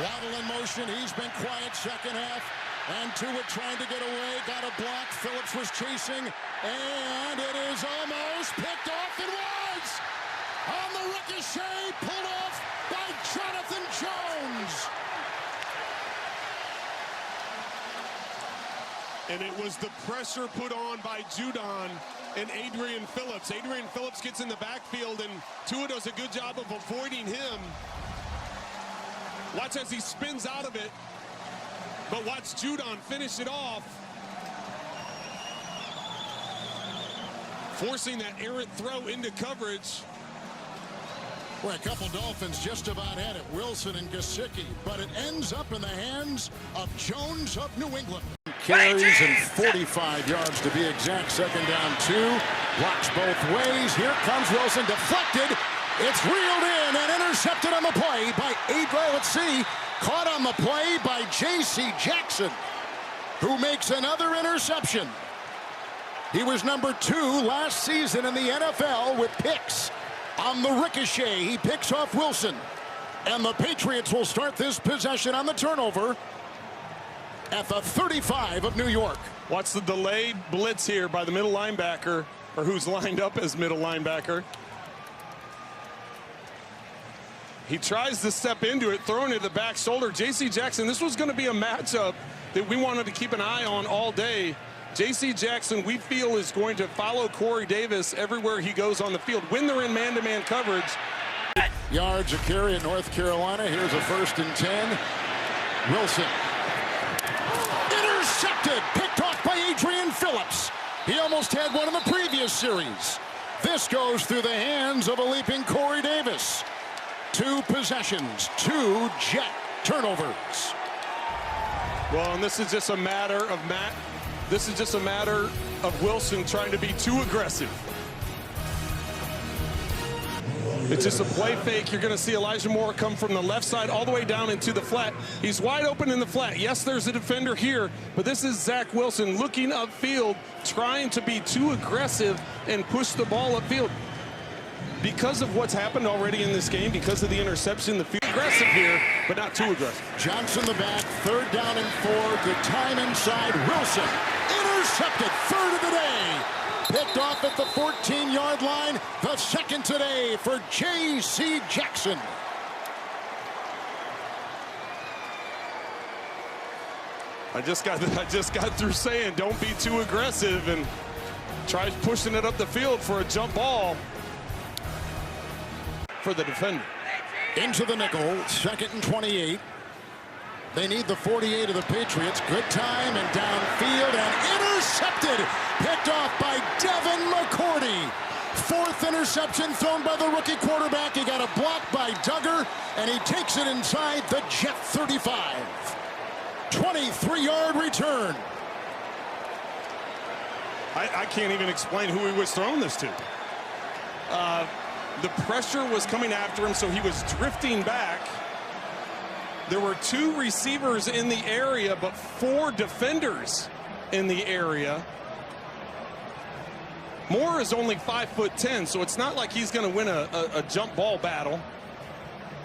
Waddle in motion. He's been quiet second half. And Tua trying to get away. Got a block. Phillips was chasing. And it is almost picked off. It was! On the ricochet. Pulled off by Jonathan Jones. And it was the pressure put on by Judon and Adrian Phillips. Adrian Phillips gets in the backfield, and Tua does a good job of avoiding him. Watch as he spins out of it. But watch Judon finish it off. Forcing that errant throw into coverage. Well, a couple Dolphins just about had it, Wilson and Gesicki, but it ends up in the hands of Jones of New England. Carries and 45 yards to be exact. Second down 2. Blocks both ways. Here comes Wilson, deflected. It's reeled in and intercepted on the play by Adrian. Let's see. Caught on the play by J.C. Jackson, who makes another interception. He was number 2 last season in the NFL with picks. On the ricochet, he picks off Wilson. And the Patriots will start this possession on the turnover at the 35 of New York. Watch the delayed blitz here by the middle linebacker, or who's lined up as middle linebacker. He tries to step into it, throwing it to the back shoulder. J.C. Jackson, this was going to be a matchup that we wanted to keep an eye on all day. J.C. Jackson, we feel, is going to follow Corey Davis everywhere he goes on the field when they're in man-to-man coverage. Yards a carry in North Carolina. Here's a 1st and 10. Wilson. Intercepted. Picked off by Adrian Phillips. He almost had one in the previous series. This goes through the hands of a leaping Corey Davis. 2 possessions, 2 Jet turnovers. Well, and this is just a matter of Wilson trying to be too aggressive. It's just a play fake. You're going to see Elijah Moore come from the left side all the way down into the flat. He's wide open in the flat. Yes, there's a defender here, but this is Zach Wilson looking upfield, trying to be too aggressive and push the ball upfield. Because of what's happened already in this game, because of the interception, the field aggressive here, but not too aggressive. Johnson the back, 3rd down and 4. Good time inside. Wilson intercepted, 3rd of the day. Picked off at the 14-yard line. The 2nd today for J.C. Jackson. I just got through saying don't be too aggressive, and tries pushing it up the field for a jump ball for the defender. Into the nickel, 2nd and 28. They need the 48 of the Patriots. Good time and downfield and intercepted. Picked off by Devin McCourty. 4th interception thrown by the rookie quarterback. He got a block by Duggar, and he takes it inside the Jet 35. 23-yard return. I can't even explain who he was throwing this to. The pressure was coming after him, so he was drifting back. There were 2 receivers in the area, but 4 defenders in the area. Moore is only 5'10", so it's not like he's going to win a jump ball battle.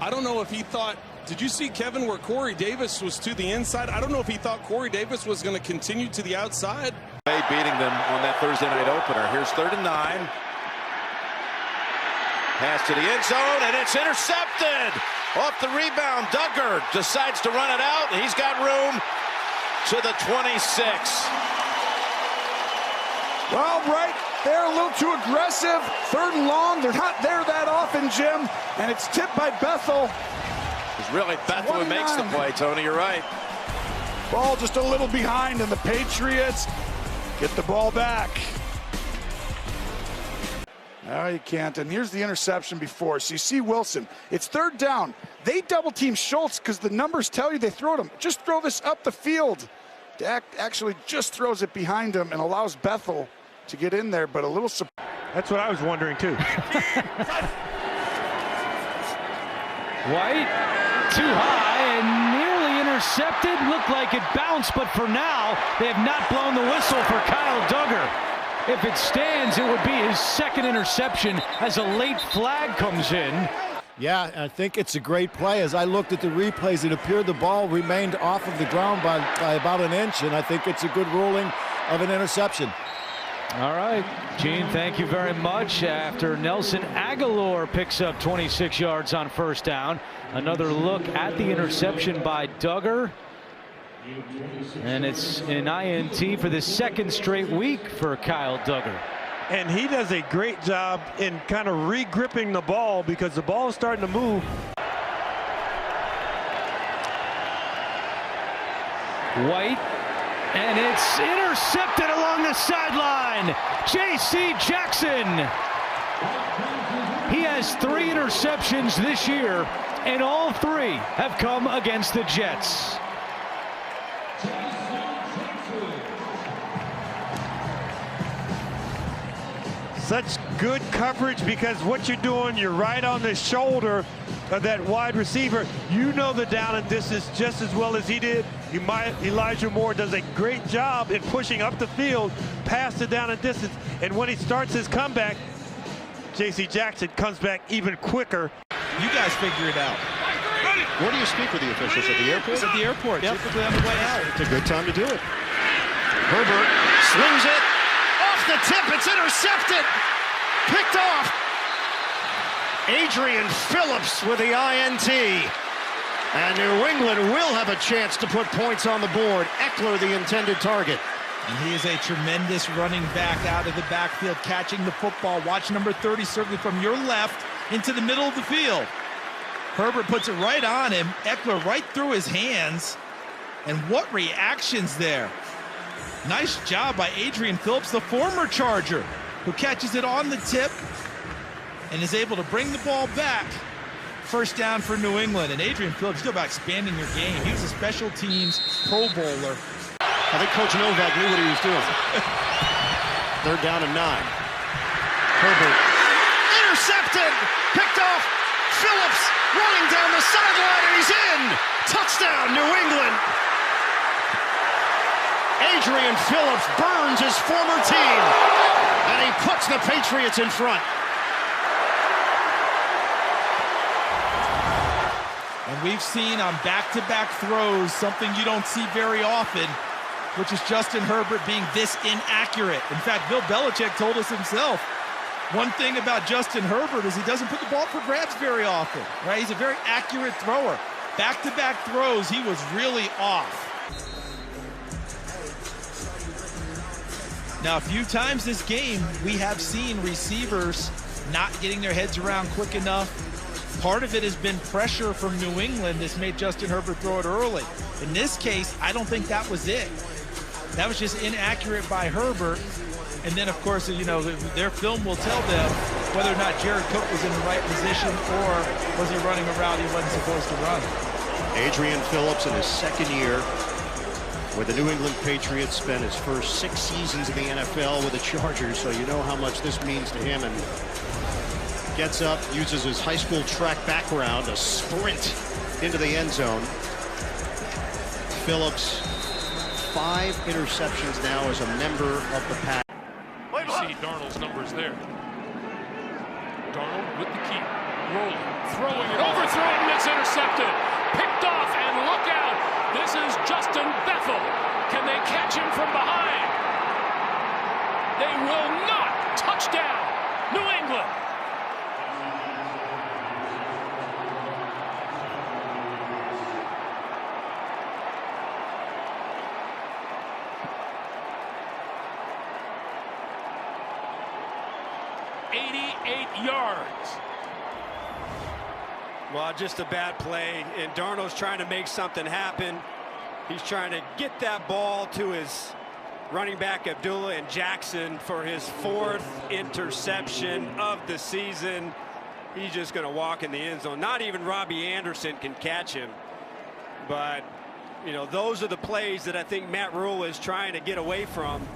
I don't know if he thought, did you see, Kevin, where Corey Davis was to the inside? I don't know if he thought Corey Davis was going to continue to the outside. Beating them on that Thursday night opener. Here's 3rd and 9. Pass to the end zone, and it's intercepted. Off the rebound, Duggar decides to run it out, and he's got room to the 26. Well, right there, a little too aggressive. 3rd and long. They're not there that often, Jim, and it's tipped by Bethel. It's really Bethel who makes the play, Tony. You're right. Ball just a little behind, and the Patriots get the ball back. No, you can't. And here's the interception before. So you see Wilson. It's 3rd down. They double-team Schultz because the numbers tell you they throw it him. Just throw this up the field. Dak actually just throws it behind him and allows Bethel to get in there, but a little surprise. That's what I was wondering, too. White, too high, and nearly intercepted. Looked like it bounced, but for now, they have not blown the whistle for Kyle Duggar. If it stands, it would be his 2nd interception as a late flag comes in. Yeah, I think it's a great play. As I looked at the replays, it appeared the ball remained off of the ground by about an inch, and I think it's a good ruling of an interception. All right, Gene, thank you very much. After Nelson Aguilar picks up 26 yards on first down, another look at the interception by Duggar. And it's an INT for the second straight week for Kyle Duggar. And he does a great job in kind of re-gripping the ball because the ball is starting to move. White, and it's intercepted along the sideline. J.C. Jackson. He has 3 interceptions this year, and all 3 have come against the Jets. Such good coverage because what you're doing, you're right on the shoulder of that wide receiver. You know the down and distance just as well as he did. Elijah Moore does a great job in pushing up the field past the down and distance. And when he starts his comeback, J.C. Jackson comes back even quicker. You guys figure it out. Where do you speak with the officials? At the airport? It's at the airport, yep. Typically on the way out. It's a good time to do it. Herbert slings it. Off the tip, it's intercepted. Picked off. Adrian Phillips with the INT. And New England will have a chance to put points on the board. Eckler, the intended target. And he is a tremendous running back out of the backfield, catching the football. Watch number 30 circling from your left into the middle of the field. Herbert puts it right on him. Eckler right through his hands. And what reactions there. Nice job by Adrian Phillips, the former Charger, who catches it on the tip and is able to bring the ball back. First down for New England. And Adrian Phillips, still about expanding your game. He was a special teams Pro Bowler. I think Coach Novak knew what he was doing. 3rd down and 9. Herbert. Intercepted! Picked off! Phillips running down the sideline, and he's in! Touchdown, New England! Adrian Phillips burns his former team, and he puts the Patriots in front. And we've seen on back-to-back throws something you don't see very often, which is Justin Herbert being this inaccurate. In fact, Bill Belichick told us himself, one thing about Justin Herbert is he doesn't put the ball for grabs very often, right? He's a very accurate thrower. Back-to-back throws, he was really off. Now, a few times this game, we have seen receivers not getting their heads around quick enough. Part of it has been pressure from New England that's made Justin Herbert throw it early. In this case, I don't think that was it. That was just inaccurate by Herbert. And then, of course, you know, their film will tell them whether or not Jared Cook was in the right position or was he running a route he wasn't supposed to run. Adrian Phillips in his 2nd year where the New England Patriots spent his first 6 seasons in the NFL with the Chargers, so you know how much this means to him, and gets up, uses his high school track background, a sprint into the end zone. Phillips, 5 interceptions now as a member of the pack. You see Darnold's numbers there. Darnold with the key, rolling, throwing it, overthrown, and it's intercepted. Picked off, and look out. This is Justin Bethel. Can they catch him from behind? They will not. Touchdown, New England. Yards. Well, just a bad play, and Darnold's trying to make something happen. He's trying to get that ball to his running back Abdullah and Jackson for his 4th interception of the season. He's just going to walk in the end zone. Not even Robbie Anderson can catch him. But, you know, those are the plays that I think Matt Rule is trying to get away from.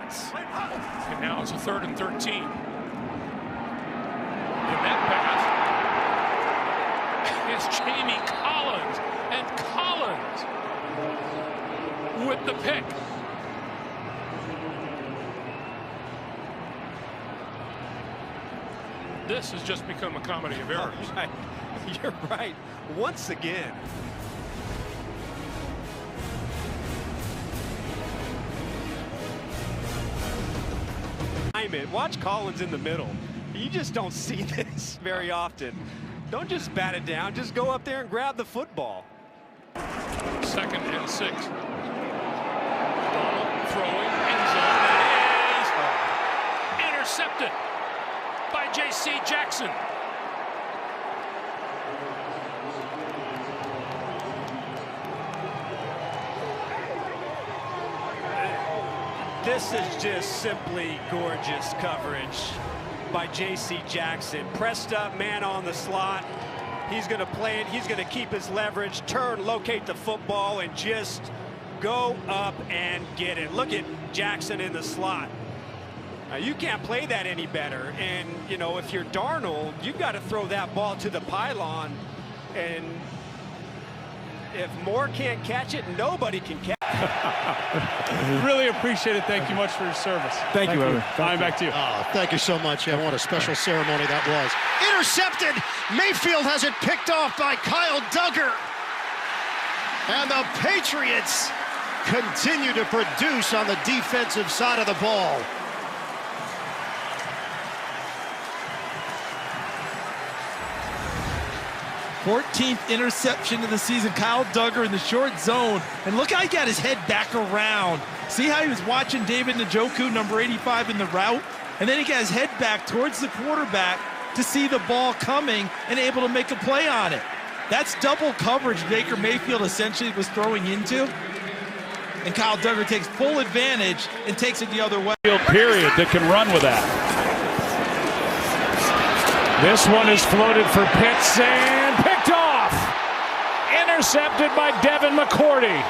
And now it's a 3rd and 13. In that pass, it's Jamie Collins, and Collins with the pick. This has just become a comedy of errors. Oh, right. You're right. Once again. Watch Collins in the middle. You just don't see this very often. Don't just bat it down. Just go up there and grab the football. 2nd and 6. Donald throwing, end zone. It is intercepted by J.C. Jackson. This is just simply gorgeous coverage by J.C. Jackson. Pressed up, man on the slot. He's going to play it. He's going to keep his leverage, turn, locate the football, and just go up and get it. Look at Jackson in the slot. You can't play that any better. And, you know, if you're Darnold, you've got to throw that ball to the pylon. And if Moore can't catch it, nobody can catch it. Really appreciate it. Thank you much for your service. Thank you, Evan. Fine, back to you. Oh, thank you so much. Yeah, what a special ceremony that was. Intercepted. Mayfield has it picked off by Kyle Duggar. And the Patriots continue to produce on the defensive side of the ball. Fourteenth interception of the season. Kyle Duggar in the short zone. And look how he got his head back around. See how he was watching David Njoku, number 85, in the route? And then he got his head back towards the quarterback to see the ball coming and able to make a play on it. That's double coverage Baker Mayfield essentially was throwing into. And Kyle Duggar takes full advantage and takes it the other way. Period that can run with that. This one is floated for Pitts and picked off. Intercepted by Devin McCourty.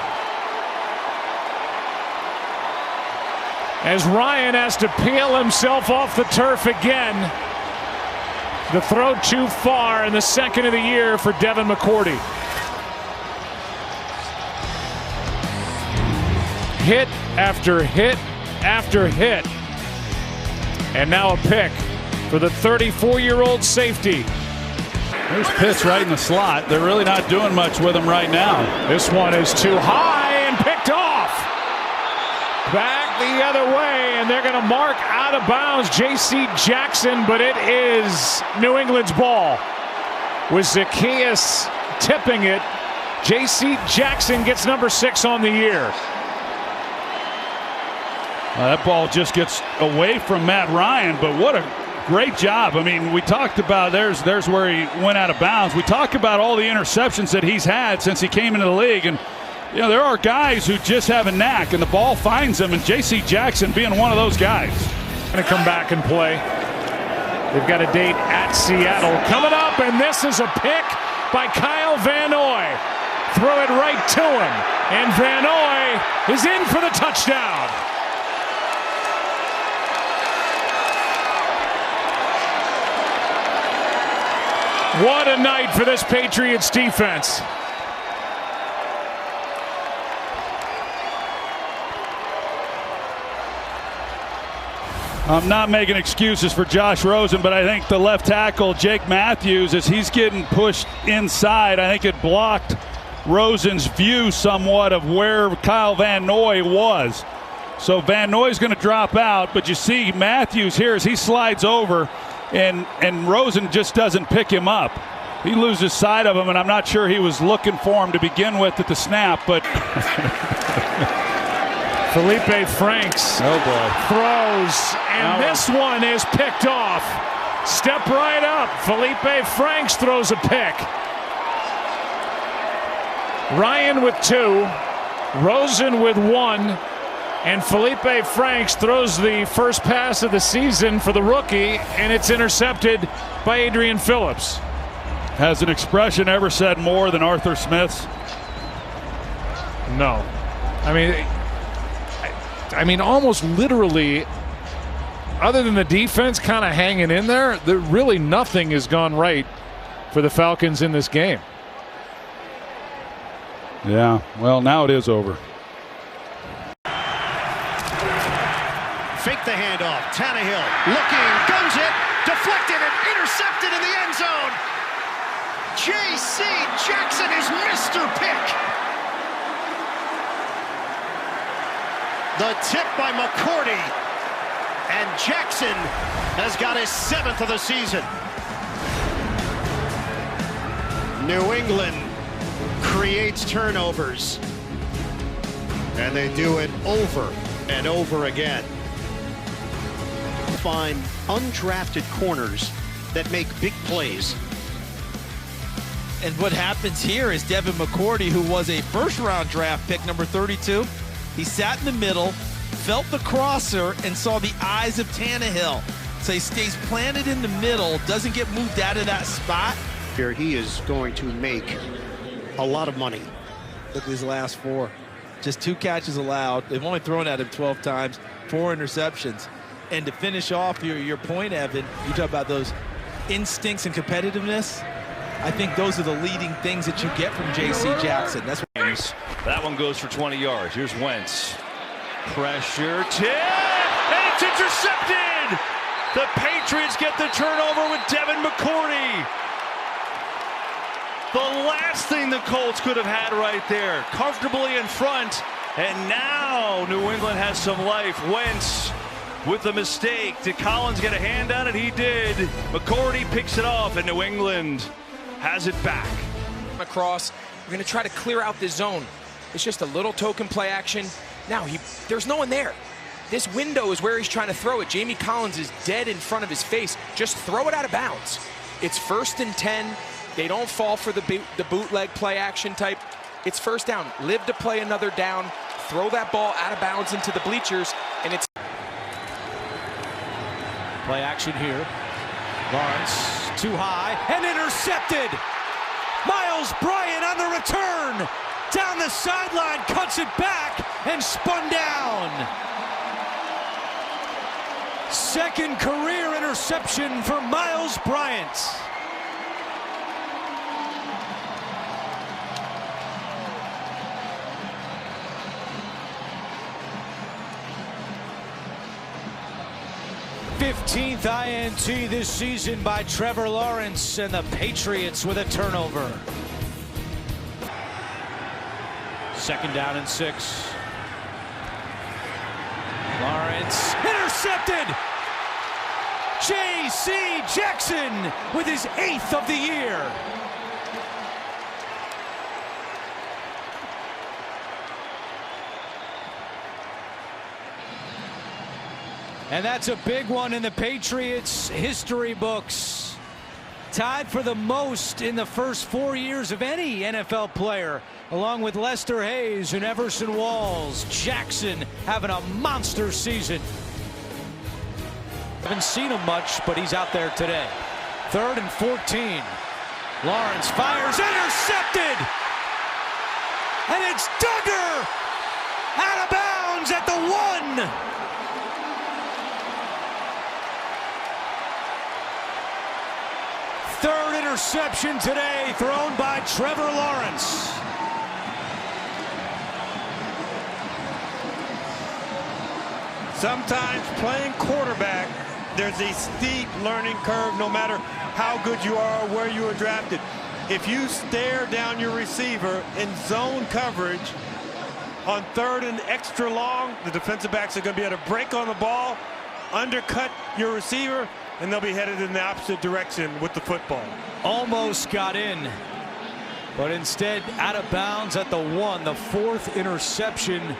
As Ryan has to peel himself off the turf again. The throw too far in the 2nd of the year for Devin McCourty. Hit after hit after hit. And now a pick for the 34-year-old safety. There's Pitts right in the slot. They're really not doing much with him right now. This one is too high and picked off. Back the other way, and they're going to mark out of bounds J.C. Jackson, but it is New England's ball. With Zacchaeus tipping it, J.C. Jackson gets number 6 on the year. That ball just gets away from Matt Ryan, but what a great job. I mean, we talked about there's where he went out of bounds. We talked about all the interceptions that he's had since he came into the league, and you know there are guys who just have a knack, and the ball finds them, and J.C. Jackson being one of those guys. Going to come back and play. They've got a date at Seattle coming up, and this is a pick by Kyle Van Noy. Throw it right to him, and Van Noy is in for the touchdown. What a night for this Patriots defense. I'm not making excuses for Josh Rosen, but I think the left tackle, Jake Matthews, as he's getting pushed inside, I think it blocked Rosen's view somewhat of where Kyle Van Noy was. So Van Noy's going to drop out, but you see Matthews here as he slides over, and Rosen just doesn't pick him up. He loses sight of him, and I'm not sure he was looking for him to begin with at the snap, but Felipe Franks throws, and this one is picked off. Step right up. Felipe Franks throws a pick. Ryan with 2, Rosen with 1. And Felipe Franks throws the first pass of the season for the rookie, and it's intercepted by Adrian Phillips. Has an expression ever said more than Arthur Smith's? No. I mean, almost literally, other than the defense kind of hanging in there, really nothing has gone right for the Falcons in this game. Yeah, well, now it is over. Fake the handoff. Tannehill looking, guns it, deflected and intercepted. intercepted in the end zone. J.C. Jackson is Mr. Pick. The tip by McCourty, and Jackson has got his 7th of the season. New England creates turnovers, and they do it over and over again. Find undrafted corners that make big plays. And what happens here is Devin McCourty, who was a first-round draft pick, number 32, he sat in the middle, felt the crosser, and saw the eyes of Tannehill. So he stays planted in the middle, doesn't get moved out of that spot. Here he is going to make a lot of money. Look at his last 4. Just 2 catches allowed. They've only thrown at him 12 times, 4 interceptions. And to finish off your point, Evan, you talk about those instincts and competitiveness. I think those are the leading things that you get from J.C. Jackson. That's what that one goes for 20 yards. Here's Wentz. Pressure, tip, and it's intercepted! The Patriots get the turnover with Devin McCourty. The last thing the Colts could have had right there. Comfortably in front, and now New England has some life. Wentz with the mistake. Did Collins get a hand on it? He did. McCourty picks it off, and New England has it back. Across, we're going to try to clear out this zone. It's just a little token play action. Now, there's no one there. This window is where he's trying to throw it. Jamie Collins is dead in front of his face. Just throw it out of bounds. It's 1st and 10. They don't fall for the bootleg play action type. It's 1st down. Live to play another down. Throw that ball out of bounds into the bleachers, and it's play action here. Lawrence too high and intercepted. Miles Bryant on the return. Down the sideline, cuts it back and spun down. 2nd career interception for Miles Bryant. th INT this season by Trevor Lawrence, and the Patriots with a turnover. 2nd down and 6. Lawrence intercepted. J.C. Jackson with his 8th of the year. And that's a big one in the Patriots' history books. Tied for the most in the first 4 years of any NFL player, along with Lester Hayes and Everson Walls. Jackson having a monster season. Haven't seen him much, but he's out there today. 3rd and 14. Lawrence fires, intercepted! And it's Duggar! Out of bounds at the 1! Third interception today thrown by Trevor Lawrence. Sometimes playing quarterback, there's a steep learning curve no matter how good you are or where you were drafted. If you stare down your receiver in zone coverage on 3rd and extra long, the defensive backs are going to be able to break on the ball, undercut your receiver, and they'll be headed in the opposite direction with the football. Almost got in, but instead out of bounds at the 1, the 4th interception